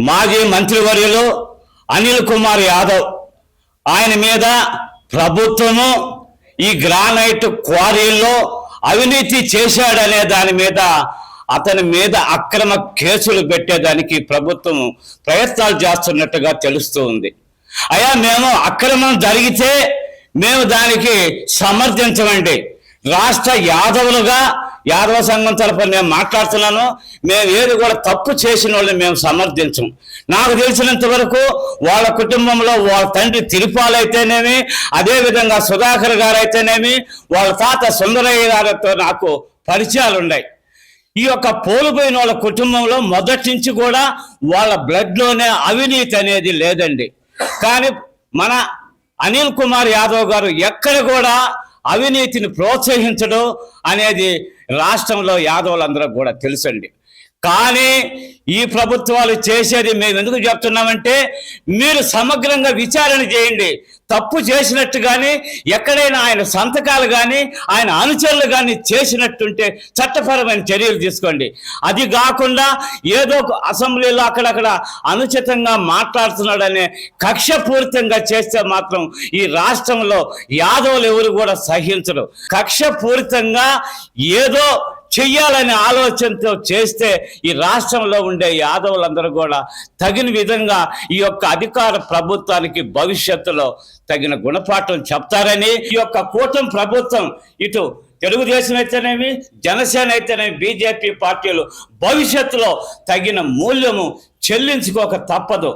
మాజీ మంత్రివర్యులు అనిల్ కుమార్ యాదవ్ ఆయన మీద ప్రభుత్వము ఈ గ్రానైట్ క్వారీల్లో అవినీతి చేశాడనే దాని మీద అతని మీద అక్రమ కేసులు పెట్టేదానికి ప్రభుత్వం ప్రయత్నాలు చేస్తున్నట్టుగా తెలుస్తూ ఉంది. అయ్యా, మేము అక్రమం జరిగితే మేము దానికి సమర్థించమండి. రాష్ట్ర యాదవులుగా యాదవ సంఘం తరఫున నేను మాట్లాడుతున్నాను. మేము ఏది కూడా తప్పు చేసిన వాళ్ళని మేము సమర్థించం. నాకు తెలిసినంత వరకు వాళ్ళ కుటుంబంలో వాళ్ళ తండ్రి తిరుపాలు అయితేనేమి, అదేవిధంగా సుధాకర్ గారు అయితేనేమి, వాళ్ళ తాత సుందరయ్య గారితో నాకు పరిచయాలు ఉన్నాయి. ఈ యొక్క పోలుపోయిన వాళ్ళ కుటుంబంలో మొదటి నుంచి కూడా వాళ్ళ బ్లడ్లోనే అవినీతి అనేది లేదండి. కానీ మన అనిల్ కుమార్ యాదవ్ గారు ఎక్కడ కూడా అవినీతిని ప్రోత్సహించడం అనేది రాష్ట్రంలో యాదవులందరూ కూడా తెలుసండి. కానీ ఈ ప్రభుత్వాలు చేసేది మేము ఎందుకు చెప్తున్నామంటే, మీరు సమగ్రంగా విచారణ చేయండి. తప్పు చేసినట్టు కానీ ఎక్కడైనా ఆయన సంతకాలు కానీ ఆయన అనుచరులు కానీ చేసినట్టుంటే చట్టపరమైన చర్యలు తీసుకోండి. అది కాకుండా ఏదో అసెంబ్లీలో అక్కడక్కడ అనుచితంగా మాట్లాడుతున్నాడనే కక్షపూరితంగా చేస్తే మాత్రం ఈ రాష్ట్రంలో యాదవులు ఎవరు కూడా సహించరు. కక్షపూరితంగా ఏదో చెయ్యాలనే ఆలోచనతో చేస్తే ఈ రాష్ట్రంలో ఉండే యాదవులందరూ కూడా తగిన విధంగా ఈ యొక్క అధికార ప్రభుత్వానికి భవిష్యత్తులో తగిన గుణపాఠం చెప్తారని ఈ యొక్క కూటమి ప్రభుత్వం, ఇటు తెలుగుదేశం అయితేనేమి, జనసేన అయితేనేమి, బీజేపీ పార్టీలు భవిష్యత్తులో తగిన మూల్యము చెల్లించుకోక తప్పదు.